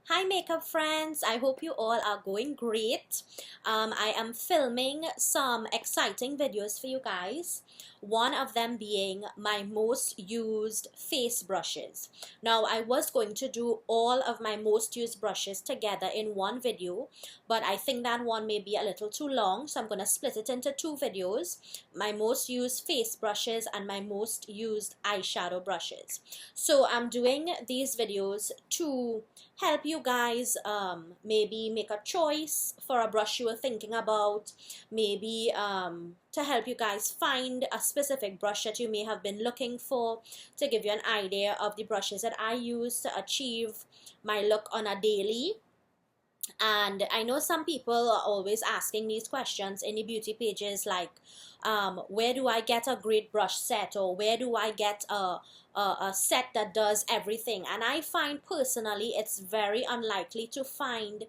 Hi makeup friends, I hope you all are going great. I am filming some exciting videos for you guys. One of them being my most used face brushes. Now I was going to do all of my most used brushes together in one video, but I think that one may be a little too long, so I'm going to split it into two videos. My most used face brushes and my most used eyeshadow brushes. So I'm doing these videos to help you guys maybe make a choice for a brush you were thinking about, maybe to help you guys find a specific brush that you may have been looking for, to give you an idea of the brushes that I use to achieve my look on a daily. And I know some people are always asking these questions in the beauty pages, like where do I get a great brush set, or where do I get a set that does everything. And I find personally it's very unlikely to find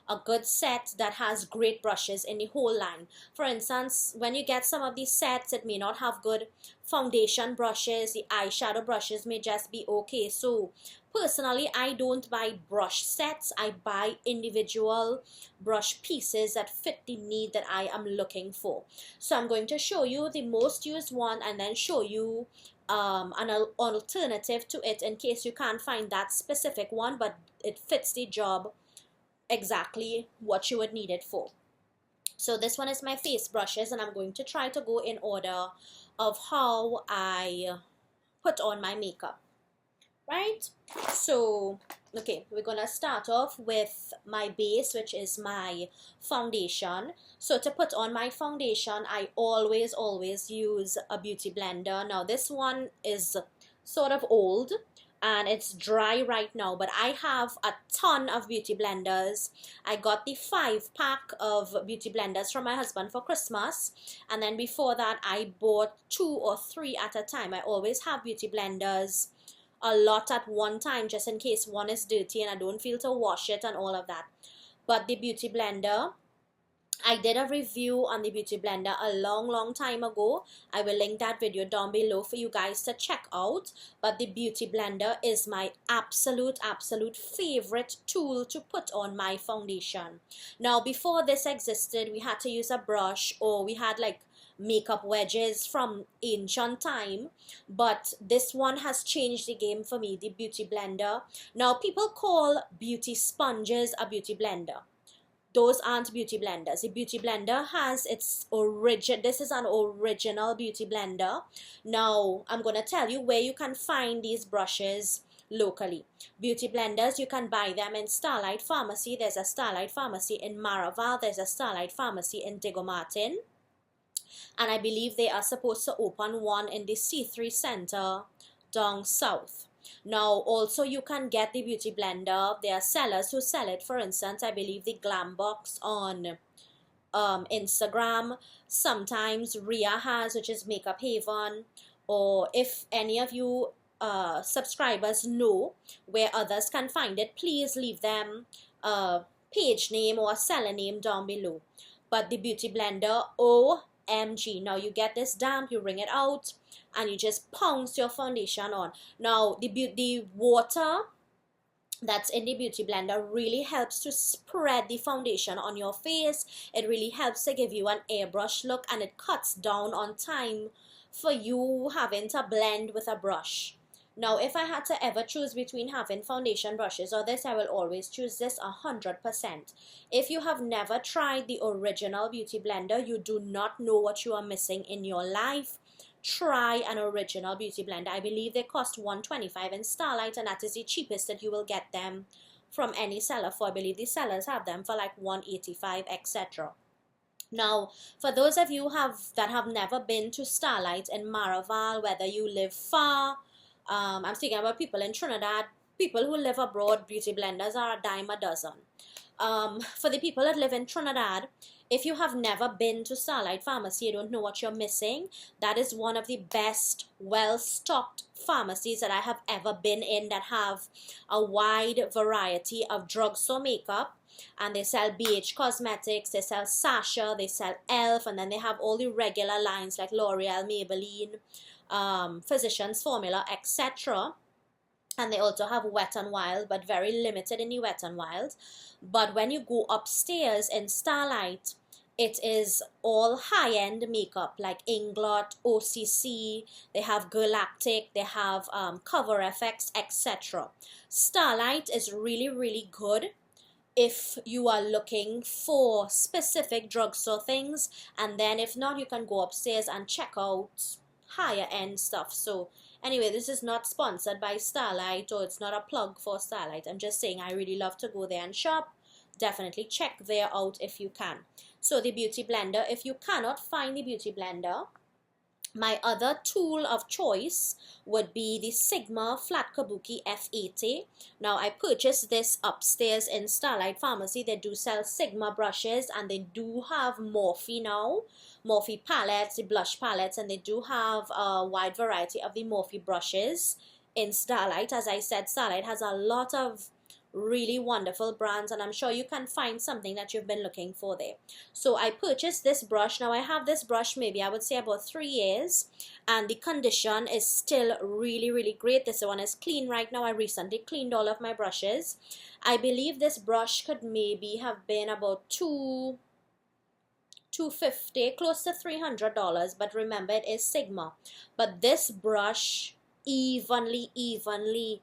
a good set that has great brushes in the whole line. For instance, when you get some of these sets, it may not have good foundation brushes, the eyeshadow brushes may just be okay. So personally, I don't buy brush sets. I buy individual brush pieces that fit the need that I am looking for. So I'm going to show you the most used one and then show you an alternative to it in case you can't find that specific one, but it fits the job exactly what you would need it for. So this one is my face brushes, and I'm going to try to go in order of how I put on my makeup. Right? So, okay, we're gonna start off with my base, which is my foundation. So to put on my foundation, I always use a beauty blender. Now this one is sort of old and it's dry right now, but I have a ton of beauty blenders. I got the 5-pack of beauty blenders from my husband for Christmas, and then before that I bought 2 or 3 at a time. I always have beauty blenders a lot at one time, just in case one is dirty and I don't feel to wash it and all of that. But the beauty blender, I did a review on the beauty blender a long time ago. I will link that video down below for you guys to check out. But the beauty blender is my absolute favorite tool to put on my foundation. Now before this existed, we had to use a brush, or we had like makeup wedges from ancient time, but this one has changed the game for me, the beauty blender. Now people call beauty sponges a beauty blender. Those aren't beauty blenders. The beauty blender has its origin. This is an original beauty blender. Now I'm gonna tell you where you can find these brushes locally. Beauty blenders, you can buy them in Starlight Pharmacy. There's a Starlight Pharmacy in Maraval. There's a Starlight Pharmacy in Diego Martin. And I believe they are supposed to open one in the C3 Center down south. Now also you can get the beauty blender. There are sellers who sell it. For instance, I believe the Glam Box on Instagram. Sometimes Ria has, which is Makeup Haven. Or if any of you subscribers know where others can find it, please leave them a page name or a seller name down below. But the beauty blender, OMG. Now you get this damp, you wring it out, and you just pounce your foundation on. Now the water that's in the beauty blender really helps to spread the foundation on your face. It really helps to give you an airbrush look, and it cuts down on time for you having to blend with a brush. Now if I had to ever choose between having foundation brushes or this, I will always choose this 100%. If you have never tried the original beauty blender, you do not know what you are missing in your life. Try an original beauty blender. I believe they cost $125 in Starlight, and that is the cheapest that you will get them from any seller for. I believe the sellers have them for like $185, etc. Now, for those of you that have never been to Starlight in Maraval, whether you live far, I'm speaking about people in Trinidad, people who live abroad, beauty blenders are a dime a dozen. For the people that live in Trinidad, if you have never been to Starlight Pharmacy, you don't know what you're missing. That is one of the best, well-stocked pharmacies that I have ever been in, that have a wide variety of drugstore makeup. And they sell BH Cosmetics, they sell Sasha, they sell ELF, and then they have all the regular lines like L'Oreal, Maybelline, Physicians Formula, etc. and they also have Wet n Wild, but very limited in the Wet n Wild. But when you go upstairs in Starlight, it is all high-end makeup like Inglot, OCC, they have Galactic, they have Cover FX, etc. Starlight is really good if you are looking for specific drugstore things, and then if not, you can go upstairs and check out higher end stuff. So anyway, this is not sponsored by Starlight, or it's not a plug for Starlight. I'm just saying I really love to go there and shop. Definitely check there out if you can. So the beauty blender, if you cannot find the beauty blender, my other tool of choice would be the Sigma Flat Kabuki F80. Now, I purchased this upstairs in Starlight Pharmacy. They do sell Sigma brushes, and they do have Morphe now. Morphe palettes, the blush palettes, and they do have a wide variety of the Morphe brushes in Starlight. As I said, Starlight has a lot of really wonderful brands, and I'm sure you can find something that you've been looking for there. So I purchased this brush. Now I have this brush maybe I would say about 3 years, and the condition is still really great. This one is clean right now. I recently cleaned all of my brushes. I believe this brush could maybe have been about $250, close to $300, but remember it is Sigma. But this brush evenly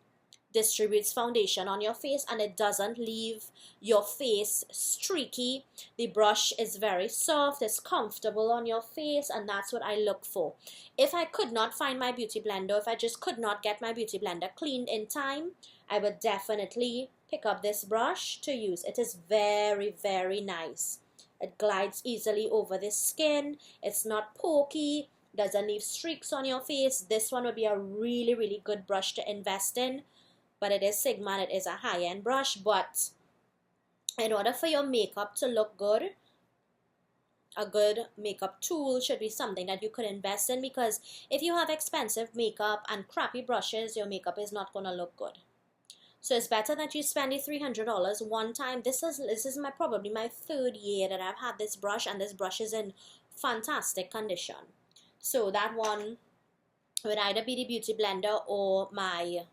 distributes foundation on your face, and it doesn't leave your face streaky. The brush is very soft, it's comfortable on your face, and that's what I look for. If I could not find my beauty blender, if I just could not get my beauty blender cleaned in time, I would definitely pick up this brush to use. It is very nice. It glides easily over the skin. It's not pokey, doesn't leave streaks on your face. This one would be a really good brush to invest in. But it is Sigma, and it is a high-end brush. But in order for your makeup to look good, a good makeup tool should be something that you could invest in, because if you have expensive makeup and crappy brushes, your makeup is not going to look good. So it's better that you spend the $300 one time. This is probably my 3rd year that I've had this brush, and this brush is in fantastic condition. So that one would either be the beauty blender or my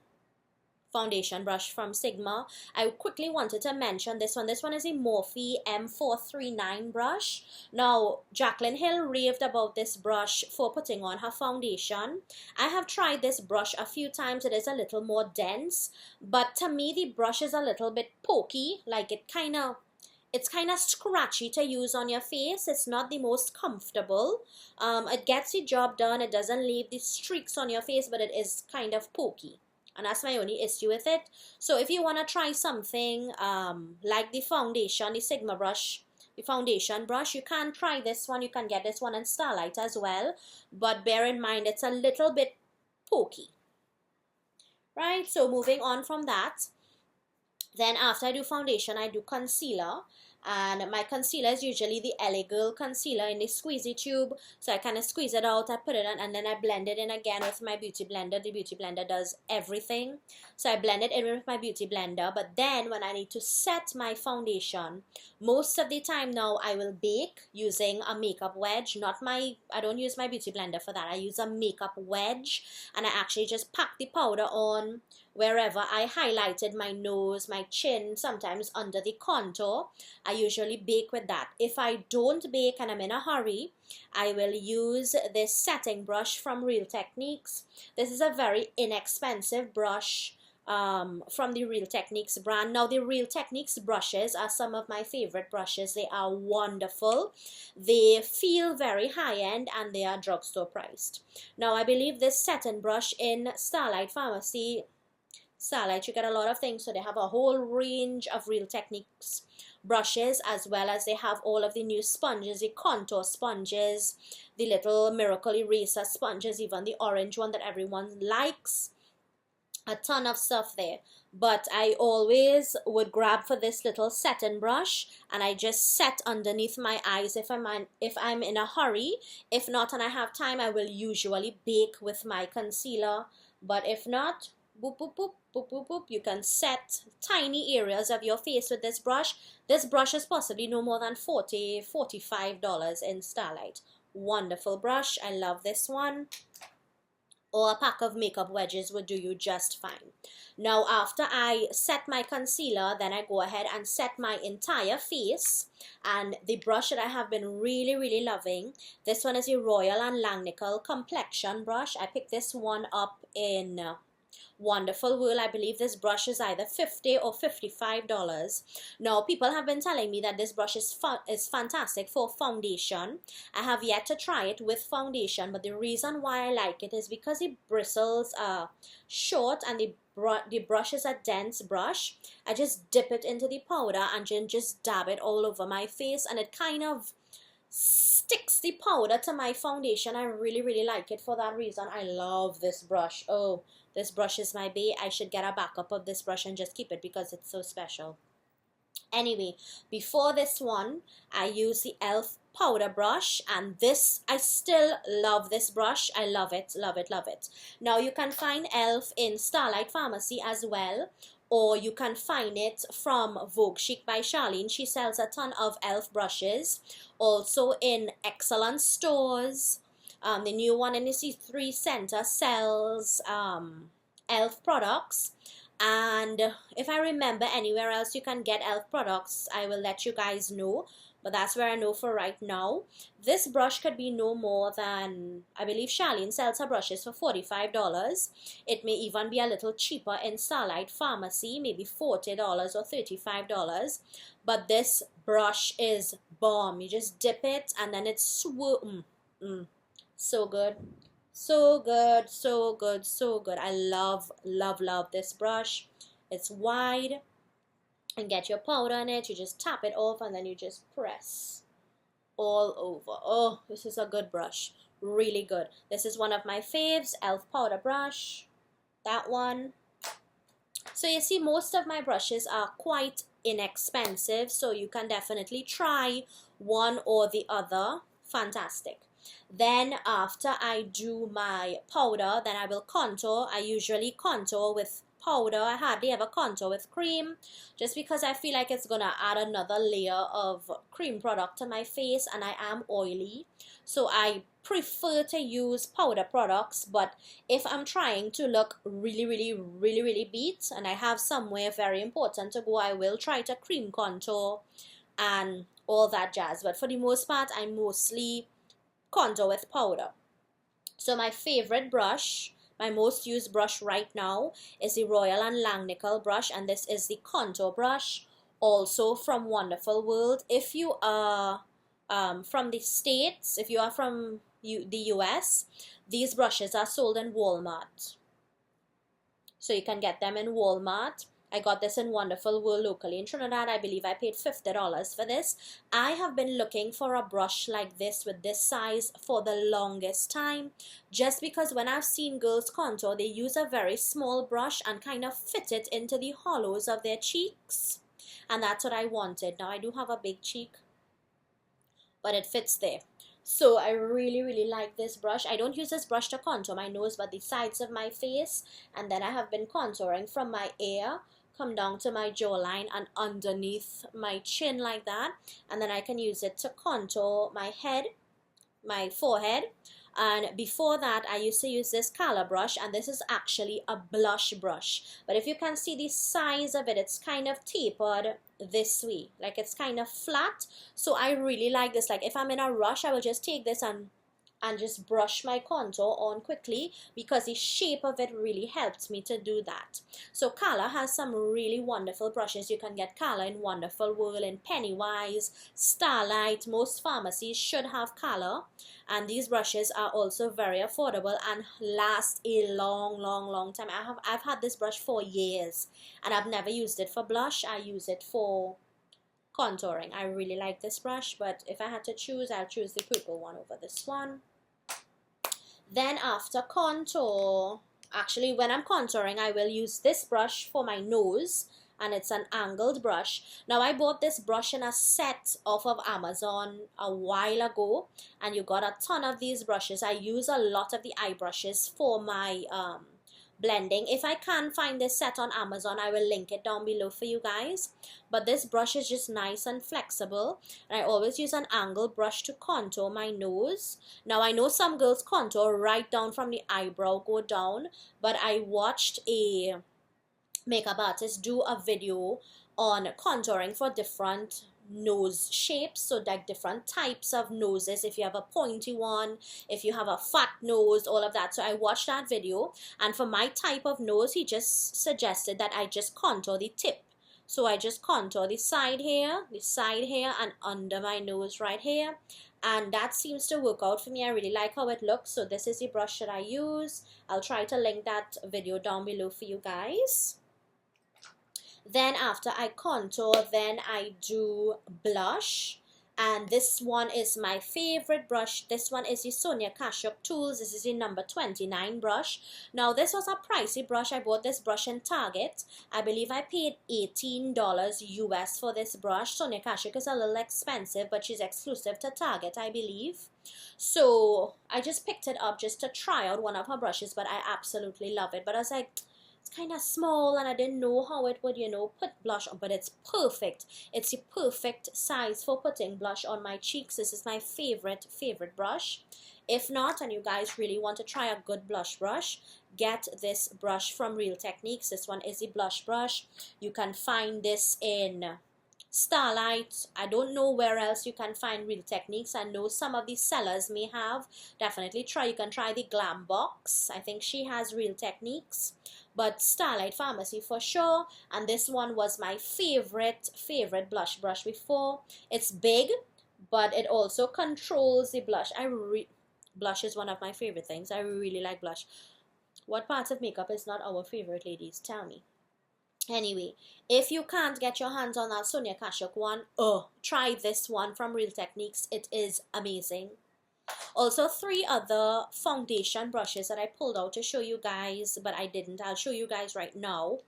foundation brush from Sigma. I quickly wanted to mention this one. This one is a Morphe M439 brush. Now, Jaclyn Hill raved about this brush for putting on her foundation. I have tried this brush a few times. It is a little more dense, but to me the brush is a little bit pokey. Like it's kind of scratchy to use on your face. It's not the most comfortable. It gets the job done. It doesn't leave the streaks on your face, but it is kind of pokey. And that's my only issue with it. So if you want to try something like the foundation, the Sigma brush, the foundation brush, you can try this one. You can get this one in Starlight as well. But bear in mind, it's a little bit pokey. Right? So moving on from that, then after I do foundation, I do concealer. And my concealer is usually the LA Girl concealer in the squeezy tube. So I kind of squeeze it out, I put it in, and then I blend it in again with my beauty blender. The beauty blender does everything. So I blend it in with my beauty blender. But then when I need to set my foundation, most of the time now I will bake using a makeup wedge. I don't use my beauty blender for that. I use a makeup wedge, and I actually just pack the powder on wherever I highlighted my nose, my chin, sometimes under the contour. I usually bake with that. If I don't bake and I'm in a hurry, I will use this setting brush from Real Techniques. This is a very inexpensive brush from the Real Techniques brand. Now, the Real Techniques brushes are some of my favorite brushes. They are wonderful. They feel very high-end, and they are drugstore priced. Now, I believe this setting brush in Starlight Pharmacy, Starlight, you get a lot of things. So they have a whole range of Real Techniques brushes, as well as they have all of the new sponges, the contour sponges, the little miracle eraser sponges, even the orange one that everyone likes. A ton of stuff there. But I always would grab for this little setting brush, and I just set underneath my eyes if I'm in a hurry. If not and I have time, I will usually bake with my concealer. But if not, boop boop boop boop boop boop, you can set tiny areas of your face with this brush. This brush is possibly no more than $45 in Starlight. Wonderful brush. I love this one. or a pack of makeup wedges would do you just fine. Now after I set my concealer, then I go ahead and set my entire face, and the brush that I have been really loving, this one is the Royal and Langnickel Complexion brush. I picked this one up in Wonderful World. I believe this brush is either $50 or $55. Now people have been telling me that this brush is fantastic for foundation. I have yet to try it with foundation, but the reason why I like it is because the bristles are short and the brush is a dense brush. I just dip it into the powder and then just dab it all over my face, and it kind of sticks the powder to my foundation. I really like it for that reason. I love this brush. Oh, this brush is my bae. I should get a backup of this brush and just keep it because it's so special. Anyway, before this one, I use the e.l.f. powder brush, and this, I still love this brush. I love it. Now you can find e.l.f. in Starlight Pharmacy as well, or you can find it from VogueChic by Charlene. She sells a ton of e.l.f. brushes, also in excellent stores. The new one in the C3 Center sells e.l.f. products, and if I remember anywhere else you can get e.l.f. products, I will let you guys know, but that's where I know for right now. This brush could be no more than, I believe Charlene sells her brushes for $45. It may even be a little cheaper in Starlight Pharmacy, maybe $40 or $35, but this brush is bomb. You just dip it and then it's so good. I love this brush. It's wide, and get your powder in it. You just tap it off and then you just press all over. Oh, this is a good brush. Really good. This is one of my faves, e.l.f. powder brush. That one. So you see, most of my brushes are quite inexpensive, so you can definitely try one or the other. Fantastic. Then after I do my powder, then I will contour. I usually contour with powder. I hardly ever contour with cream, just because I feel like it's gonna add another layer of cream product to my face, and I am oily, so I prefer to use powder products. But if I'm trying to look really beat and I have somewhere very important to go, I will try to cream contour and all that jazz. But for the most part, I mostly contour with powder. So my favorite brush, my most used brush right now, is the Royal and Langnickel brush, and this is the contour brush, also from Wonderful World. If you are from the States, if you are from the US, these brushes are sold in Walmart, so you can get them in Walmart. I got this in Wonderful World locally in Trinidad. I believe I paid $50 for this. I have been looking for a brush like this with this size for the longest time, just because when I've seen girls contour, they use a very small brush and kind of fit it into the hollows of their cheeks, and that's what I wanted. Now I do have a big cheek, but it fits there. So I really like this brush. I don't use this brush to contour my nose, but the sides of my face, and then I have been contouring from my ear, come down to my jawline and underneath my chin like that, and then I can use it to contour my head, my forehead. And before that, I used to use this Cala brush, and this is actually a blush brush, but if you can see the size of it, it's kind of tapered this way, like it's kind of flat. So I really like this. Like if I'm in a rush, I will just take this and just brush my contour on quickly, because the shape of it really helps me to do that. So Cala has some really wonderful brushes. You can get Cala in Wonderful World, in Pennywise, Starlight. Most pharmacies should have Cala, and these brushes are also very affordable and last a long time. I've had this brush for years, and I've never used it for blush. I use it for contouring. I really like this brush, but if I had to choose, I'll choose the purple one over this one. Then after contour, actually when I'm contouring, I will use this brush for my nose, and it's an angled brush. Now I bought this brush in a set off of Amazon a while ago, and you got a ton of these brushes. I use a lot of the eye brushes for my blending. If I can find this set on Amazon, I will link it down below for you guys. But this brush is just nice and flexible, and I always use an angle brush to contour my nose. Now I know some girls contour right down from the eyebrow go down, but I watched a makeup artist do a video on contouring for different nose shapes, so like different types of noses, if you have a pointy one, if you have a fat nose, all of that. So I watched that video, and for my type of nose, he just suggested that I just contour the tip. So I just contour the side here, and under my nose right here, and that seems to work out for me. I really like how it looks. So this is the brush that I use. I'll try to link that video down below for you guys. Then after I contour, then I do blush, and this one is my favorite brush. This one is the Sonia Kasuk Tools. This is the number 29 brush. Now this was a pricey brush. I bought this brush in Target. I believe I paid $18 US for this brush. Sonia Kasuk is a little expensive, but she's exclusive to Target, I believe. So I just picked it up just to try out one of her brushes, but I absolutely love it. But I was like, kind of small, and I didn't know how it would, you know, put blush on, but it's perfect. It's the perfect size for putting blush on my cheeks. This is my favorite brush. If not, and you guys really want to try a good blush brush, get this brush from Real Techniques. This one is the blush brush. You can find this in Starlight. I don't know where else you can find Real Techniques. I know some of the sellers may have. Definitely try. You can try the Glam Box. I think she has Real Techniques, but Starlight Pharmacy for sure. And this one was my favorite blush brush before. It's big, but it also controls the blush. Blush is one of my favorite things. I really like blush. What parts of makeup is not our favorite, ladies? Tell me. Anyway, if you can't get your hands on that Sonia Kasuk one, try this one from Real Techniques. It is amazing. Also, 3 other foundation brushes that I pulled out to show you guys, but I didn't. I'll show you guys right now.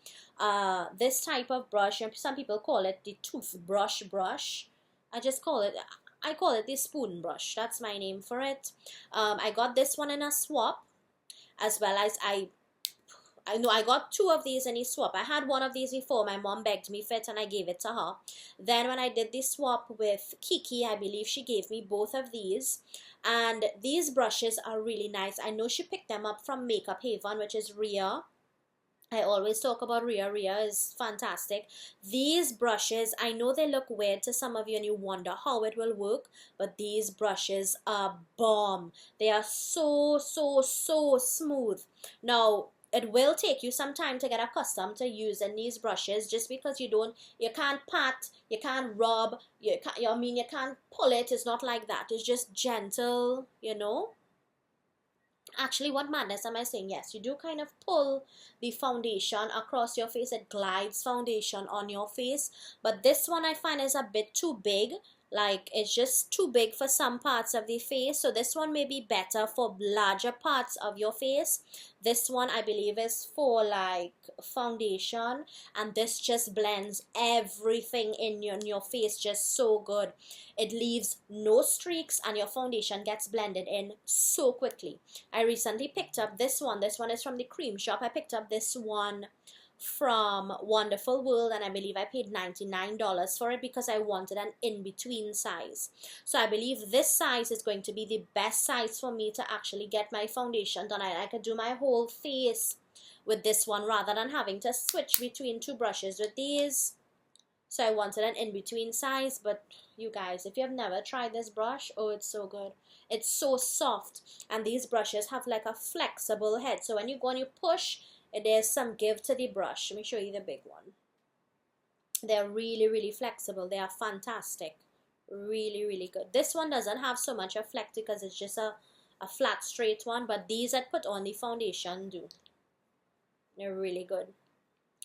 This type of brush, some people call it the toothbrush brush. I call it the spoon brush. That's my name for it. I got this one in a swap, as well as I know I got 2 of these in a swap. I had one of these before. My mom begged me for it, and I gave it to her. Then when I did the swap with Kiki, I believe she gave me both of these. And these brushes are really nice. I know she picked them up from Makeup Haven, which is Rhea. I always talk about Rhea. Rhea is fantastic. These brushes, I know they look weird to some of you and you wonder how it will work, but these brushes are bomb. They are so smooth. Now, it will take you some time to get accustomed to using these brushes, just because you can't pat, you can't rub, you can't pull it. It's not like that. It's just gentle, you know. Actually, what madness am I saying? Yes, you do kind of pull the foundation across your face. It glides foundation on your face. But this one I find is a bit too big. Like, it's just too big for some parts of the face. So this one may be better for larger parts of your face. This one I believe is for like foundation, and this just blends everything in your face just so good. It leaves no streaks, and your foundation gets blended in so quickly. I recently picked up this one. This one is from the Cream Shop. I picked up this one from Wonderful World, and I believe I paid $99 for it because I wanted an in-between size. So I believe this size is going to be the best size for me to actually get my foundation done. I could do my whole face with this one rather than having to switch between 2 brushes with these. So I wanted an in-between size. But you guys, if you have never tried this brush, oh, it's so good. It's so soft, and these brushes have like a flexible head, so when you go and you push, there's some give to the brush. Let me show you the big one. They're really flexible. They are fantastic. Really good. This one doesn't have so much of flex because it's just a flat straight one, but these that put on the foundation do. They're really good.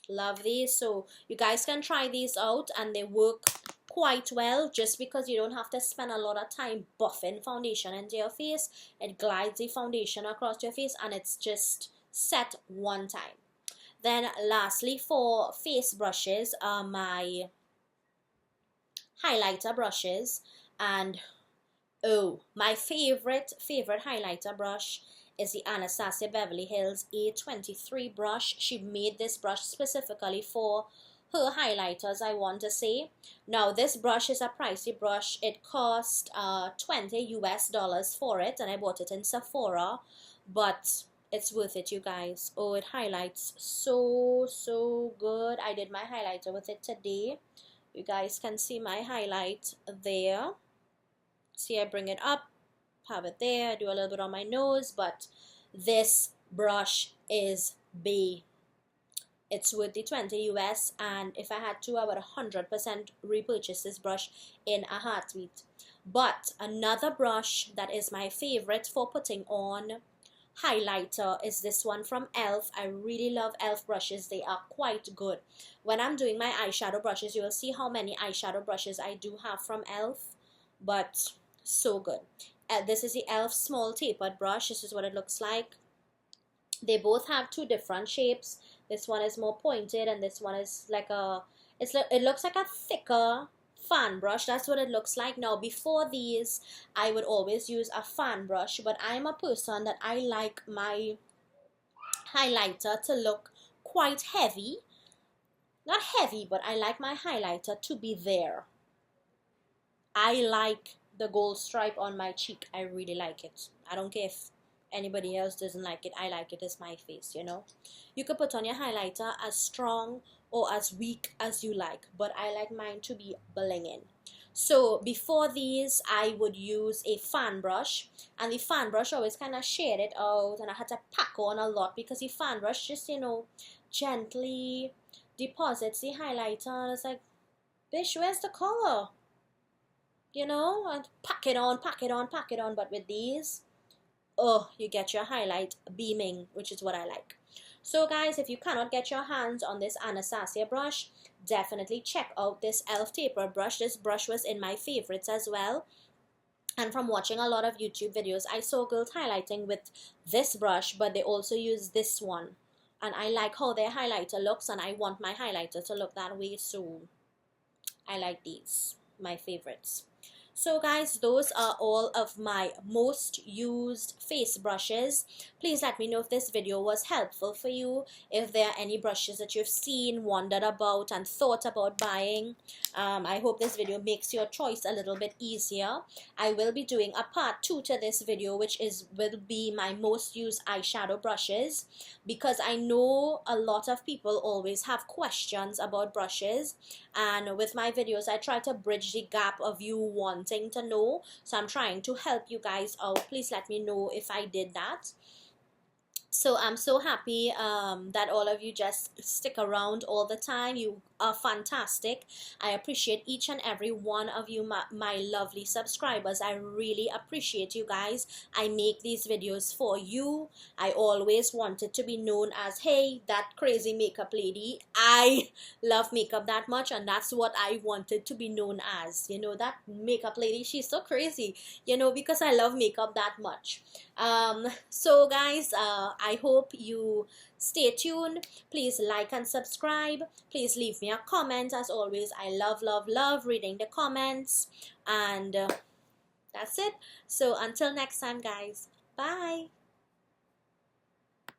Love these. So you guys can try these out, and they work quite well, just because you don't have to spend a lot of time buffing foundation into your face. It glides the foundation across your face, and it's just set one time. Then lastly, for face brushes, are my highlighter brushes. And oh, my favorite highlighter brush is the Anastasia Beverly Hills A23 brush. She made this brush specifically for her highlighters, I want to say. Now this brush is a pricey brush. It cost $20 for it, and I bought it in Sephora, but it's worth it, you guys. Oh, it highlights so good. I did my highlighter with it today. You guys can see my highlight there. See, I bring it up, have it there, do a little bit on my nose, but this brush is B. It's worth the 20 US, and if I had to, I would 100% repurchase this brush in a heartbeat. But another brush that is my favorite for putting on highlighter is this one from e.l.f. I really love e.l.f. brushes. They are quite good. When I'm doing my eyeshadow brushes, you will see how many eyeshadow brushes I do have from e.l.f. But so good. This is the e.l.f. small tapered brush. This is what it looks like. They both have two different shapes. This one is more pointed, and this one is like a, it looks like a thicker fan brush. That's what it looks like. Now before these, I would always use a fan brush, but I'm a person that I like my highlighter to look quite heavy. Not heavy, but I like my highlighter to be there. I like the gold stripe on my cheek. I really like it. I don't care if anybody else doesn't like it. I like it as my face, you know. You could put on your highlighter as strong or as weak as you like, but I like mine to be blinging. So before these, I would use a fan brush, and the fan brush always kind of shade it out, and I had to pack on a lot because the fan brush just, you know, gently deposits the highlighter, and it's like, bitch, where's the color? You know, and pack it on, pack it on, pack it on. But with these, oh, you get your highlight beaming, which is what I like. So guys, if you cannot get your hands on this Anastasia brush, definitely check out this e.l.f. taper brush. This brush was in my favorites as well. And from watching a lot of YouTube videos, I saw girls highlighting with this brush, but they also use this one. And I like how their highlighter looks, and I want my highlighter to look that way, so I like these, my favorites. So guys, those are all of my most used face brushes. Please let me know if this video was helpful for you. If there are any brushes that you've seen, wondered about, and thought about buying. I hope this video makes your choice a little bit easier. I will be doing a part 2 to this video, which will be my most used eyeshadow brushes, because I know a lot of people always have questions about brushes, and with my videos I try to bridge the gap of you wanting to know, so I'm trying to help you guys out. Please let me know if I did that. So I'm so happy that all of you just stick around all the time. You are fantastic. I appreciate each and every one of you, my lovely subscribers. I really appreciate you guys. I make these videos for you. I always wanted to be known as, hey, that crazy makeup lady. I love makeup that much, and that's what I wanted to be known as. You know, that makeup lady, she's so crazy, you know, because I love makeup that much. So guys, I hope you stay tuned. Please like and subscribe. Please leave me a comment. As always, I love reading the comments, and that's it. So until next time guys, bye.